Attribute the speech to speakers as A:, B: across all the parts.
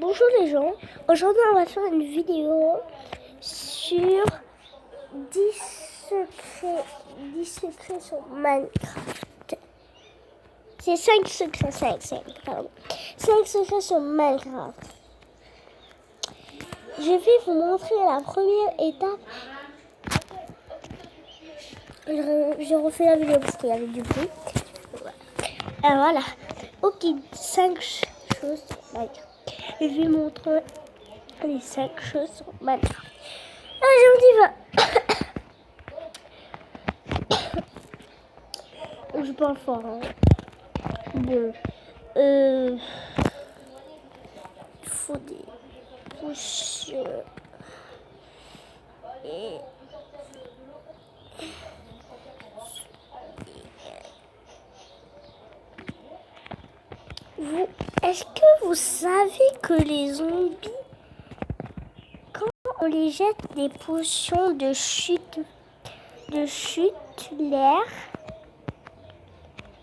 A: Bonjour les gens, aujourd'hui on va faire une vidéo sur 10 secrets sur Minecraft. C'est 5 secrets, 5 secrets sur Minecraft. Je vais vous montrer la première étape. J'ai refait la vidéo parce qu'il y avait du bruit. Voilà. Ok, 5 choses sur Minecraft. Je vais montrer les 5 choses sur Minecraft. Allez, on y va. Je parle fort. Hein. Bon. Il faut des potions. Et... Est-ce que vous savez que les zombies, quand on les jette des potions de chute l'air,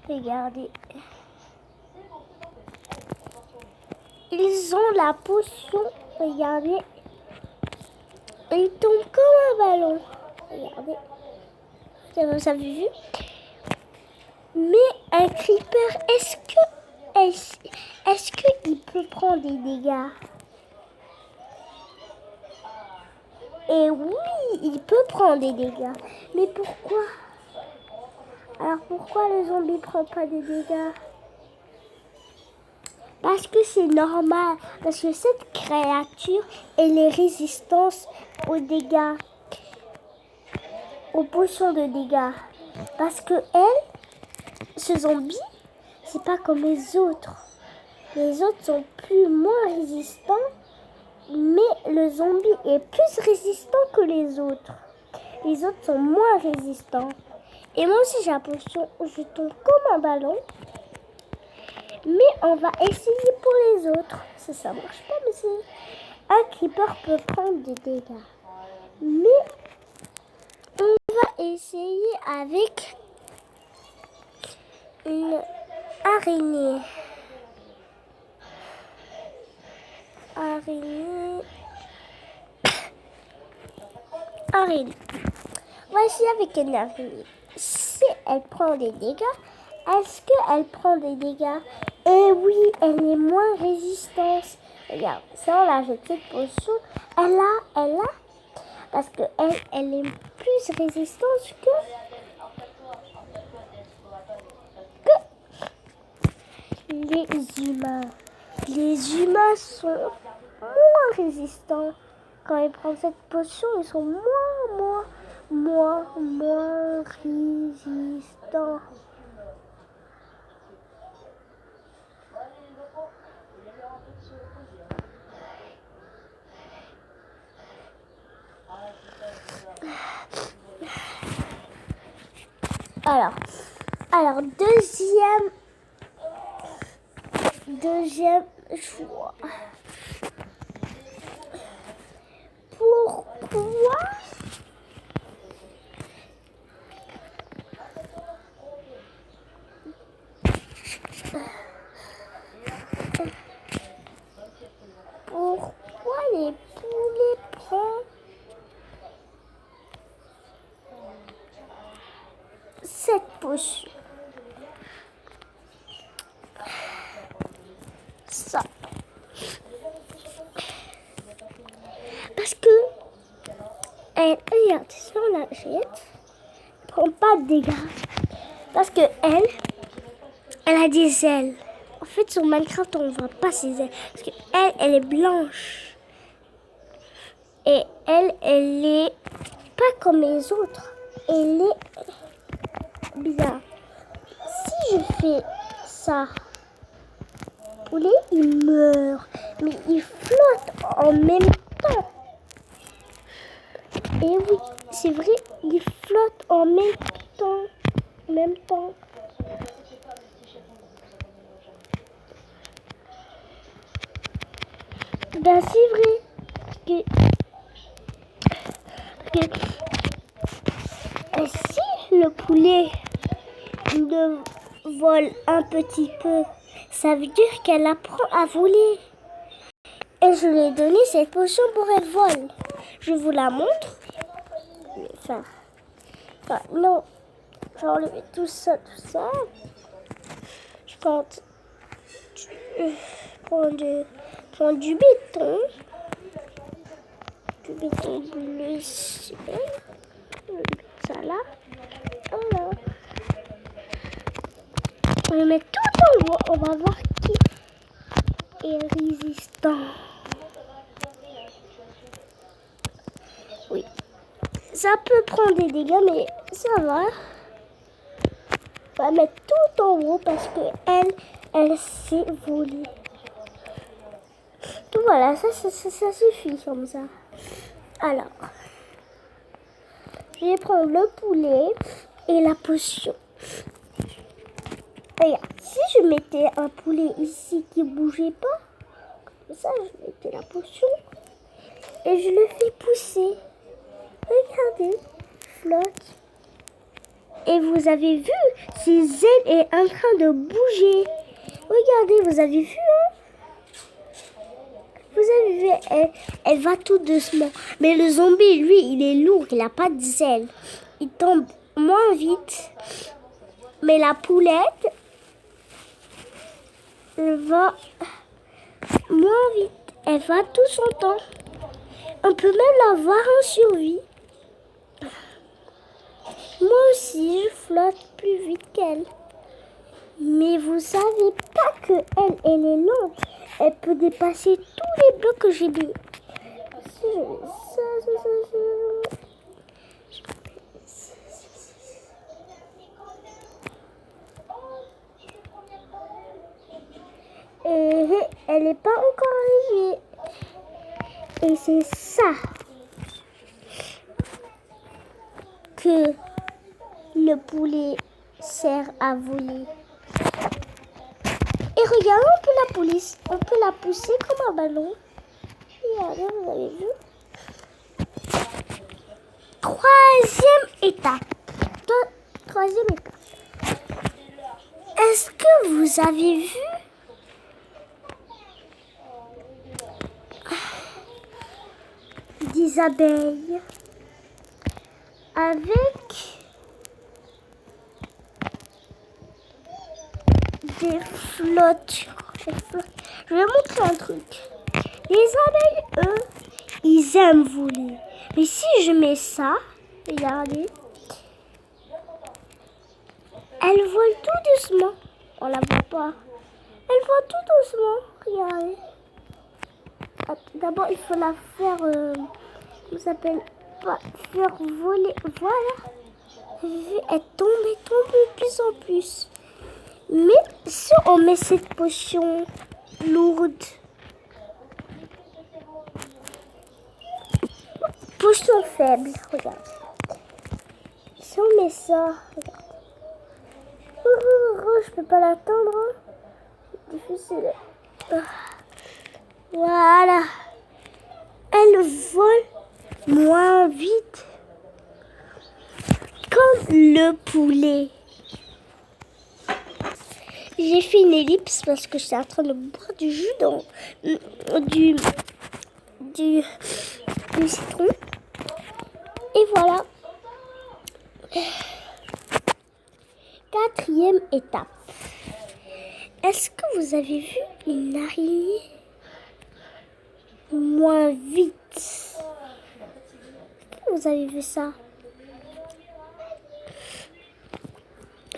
A: regardez, ils ont la potion, regardez, ils tombent comme un ballon, regardez, vous avez vu? Mais un creeper, est-ce qu'il peut prendre des dégâts? Et oui, il peut prendre des dégâts. Mais pourquoi? Alors pourquoi le zombie ne prend pas des dégâts? Parce que c'est normal. Parce que cette créature, elle est résistante aux dégâts. Aux potions de dégâts. Parce que ce zombie, c'est pas comme les autres. Les autres sont moins résistants. Mais le zombie est plus résistant que les autres. Les autres sont moins résistants. Et moi aussi j'ai la potion où je tombe comme un ballon. Mais on va essayer pour les autres. Ça marche pas, mais c'est... Un creeper peut prendre des dégâts. Mais on va essayer avec une araignée. Araignée. On va essayer avec une araignée. Si elle prend des dégâts, est-ce qu'elle prend des dégâts? Eh oui, elle est moins résistante. Regarde, ça on la jette cette potion. Elle a. Parce que elle est plus résistante que les humains. Les humains sont moins résistants. Quand ils prennent cette potion, ils sont moins résistants. Alors deuxième choix. Pourquoi les poulets prennent cette potion? Ça. Parce que regarde, si on la jette, elle ne prend pas de dégâts. Parce que elle a des ailes. En fait, sur Minecraft, on ne voit pas ses ailes. Parce que elle est blanche. Et elle est pas comme les autres. Elle est bizarre. Si je fais ça, le poulet, il meurt. Mais il flotte en même temps. Et oui, c'est vrai, il flotte en même temps. Ben c'est vrai. Parce que si le poulet le vole un petit peu, ça veut dire qu'elle apprend à voler. Et je lui ai donné cette potion pour elle vole. Je vous la montre. Enfin non. J'ai enlevé tout ça. Je compte prendre du béton. Du béton bleu ciel. Ça là. Voilà. On va mettre tout en haut. On va voir qui est résistant. Oui. Ça peut prendre des dégâts, mais ça va. On va mettre tout en haut parce que elle sait voler. Tout voilà, ça suffit comme ça. Alors, je vais prendre le poulet et la potion. Regarde, si je mettais un poulet ici qui ne bougeait pas, comme ça, je mettais la potion et je le fais pousser. Regardez, flotte. Et vous avez vu, ses ailes est en train de bouger. Regardez, vous avez vu, hein? Vous avez vu, elle va tout doucement. Mais le zombie, lui, il est lourd, il n'a pas d'ailes. Il tombe moins vite. Mais la poulette, elle va moins vite. Elle va tout son temps. On peut même la voir en survie. Moi aussi, je flotte plus vite qu'elle. Mais vous savez pas qu'elle est lente. Elle peut dépasser tous les blocs que j'ai mis. Si je mets ça. Et elle n'est pas encore arrivée. Et c'est ça que le poulet sert à voler. Et regardez, on peut la pousser comme un ballon. Regardez, vous avez vu. Troisième étape. Est-ce que vous avez vu des abeilles avec des flottes? Je vais montrer un truc. Les abeilles, eux, ils aiment voler. Mais si je mets ça, regardez, elle vole tout doucement. On la voit pas. Elle vole tout doucement. Regardez. D'abord, il faut la faire, comment ça s'appelle, faire voler. Voilà. Elle tombe de plus en plus. Mais si on met cette potion lourde, potion faible, regarde. Si on met ça, regarde. Je peux pas l'attendre. Hein. C'est difficile. Voilà. Elle vole moins vite. Comme le poulet. J'ai fait une ellipse parce que j'étais en train de boire du jus du citron. Et voilà. Quatrième étape. Est-ce que vous avez vu une araignée moins vite? Vous avez vu ça?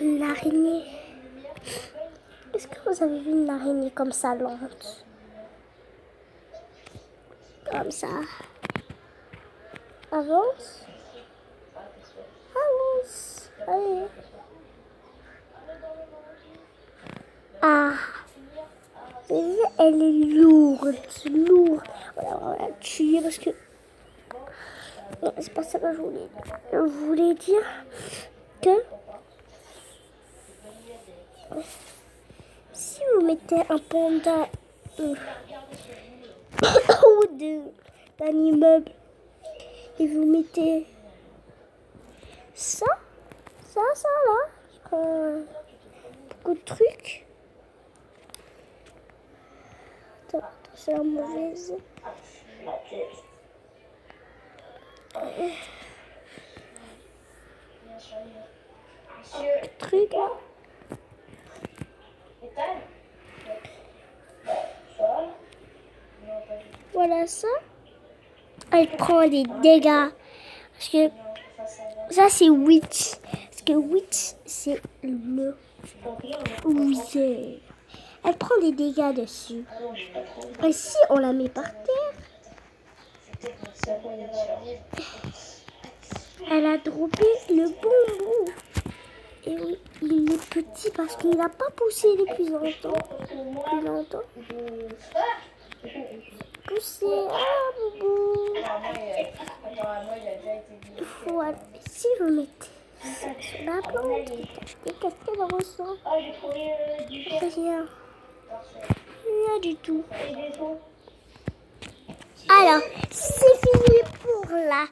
A: Une araignée. Est-ce que vous avez vu une araignée comme ça, lente? Comme ça. Avance. Avance. Allez. Ah. Elle est lourde. Voilà, on va la tuer parce que... Non, c'est pas ça que je voulais dire. Je voulais dire que... Si vous mettez un panda ou d'un immeuble et vous mettez ça là, beaucoup de trucs. Attends. C'est la mauvaise. Truc là. Voilà ça. Elle prend des dégâts. Parce que ça c'est Witch. Parce que Witch c'est le wizard. Elle prend des dégâts dessus. Et si on la met par terre, elle a droppé le bonbon. Et oui, il est petit parce qu'il n'a pas poussé depuis longtemps. Poussé, ah boubou. Voilà. Si vous mettez ça sur la plante, qu'est-ce qu'elle ressent? Rien. Rien du tout. Alors, c'est fini pour la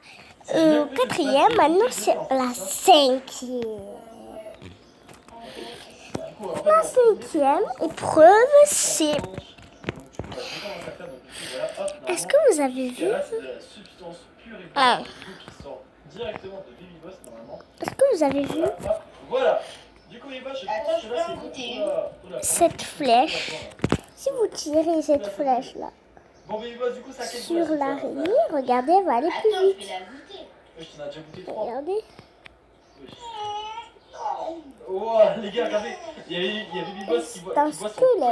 A: quatrième. Maintenant, c'est la cinquième. La cinquième épreuve, c'est... Est-ce que vous avez vu? Ah. Est-ce que vous avez vu cette flèche? Si vous tirez cette flèche-là sur l'araignée, regardez, elle va aller plus vite. Regardez.
B: Oh, les gars, regardez, il y a Bibibos qui voit ce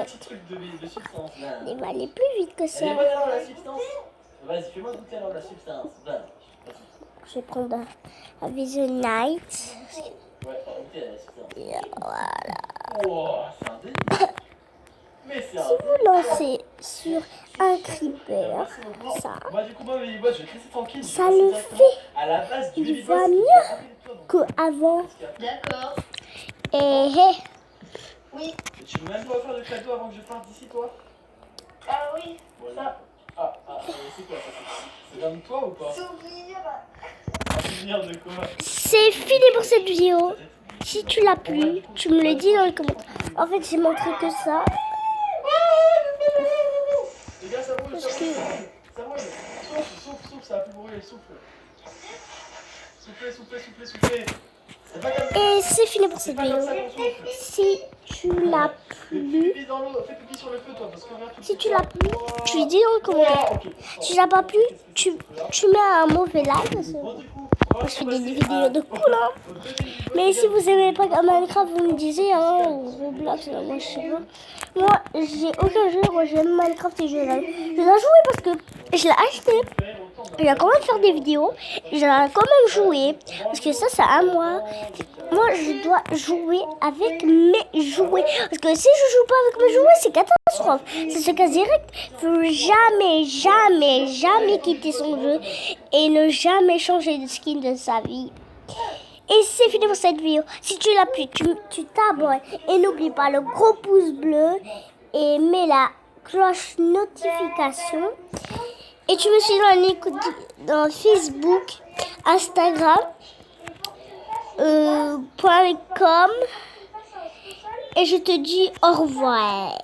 B: petit truc de substance là.
A: Il va aller plus vite que ça.
B: Elle est bonne alors la substance? Vas-y, fais-moi goûter alors la substance.
A: Je vais prendre un Vision Night.
B: Ouais, goûter la substance.
A: Et voilà.
B: Oh, c'est un délire. Mais c'est un
A: Si vous lancez sur un creeper, ça,
B: moi, du coup, moi, Bibibos, je vais te laisser tranquille.
A: ça le fait.
B: À la base du
A: Il
B: Bibibos,
A: va mieux qu'avant.
C: D'accord.
A: Et
C: Oui.
B: Et tu veux même pas faire de cadeau avant que je parte d'ici, toi?
C: Ah oui.
B: Bon, ça. C'est quoi ça? C'est comme toi ou pas?
C: Souvenir.
B: Un souvenir de quoi?
A: c'est fini pour cette vidéo. Si tu l'as plu, tu me le dis dans les commentaires. En fait, j'ai montré que ça.
B: Les gars, ça brûle,
A: Parce
B: ça
A: que...
B: brûle. Ça brûle. Souffle, ça a plus brûler, souffle. Soufflez. C'est pas comme ça.
A: Et c'est fini pour cette vidéo.
B: Comme ça qu'on souffle.
A: Si tu l'as plu,
B: Fais pipi dans l'eau, fais pipi sur le feu, toi, parce que regarde,
A: si tu l'as plu, tu lui dis dans les commentaires. Si tu l'as pas plu, tu mets un mauvais like. Parce que
B: Bon, du coup,
A: moi, je fais des vidéos de couleurs. Mais si vous aimez pas Minecraft, vous me disiez, hein, ou Roblox, moi je sais pas. Moi, j'ai aucun jeu, moi j'aime Minecraft et je dois jouer parce que je l'ai acheté. Je dois quand même faire des vidéos, et je dois quand même jouer, parce que ça c'est à moi. Moi, je dois jouer avec mes jouets. Parce que si je joue pas avec mes jouets, c'est catastrophe. C'est ce cas direct. Il faut jamais quitter son jeu et ne jamais changer de skin de sa vie. Et c'est fini pour cette vidéo. Si tu l'as plu, tu t'abonnes. Et n'oublie pas le gros pouce bleu et mets la cloche notification. Et tu me suis dans Facebook, Instagram, .com. Et je te dis au revoir.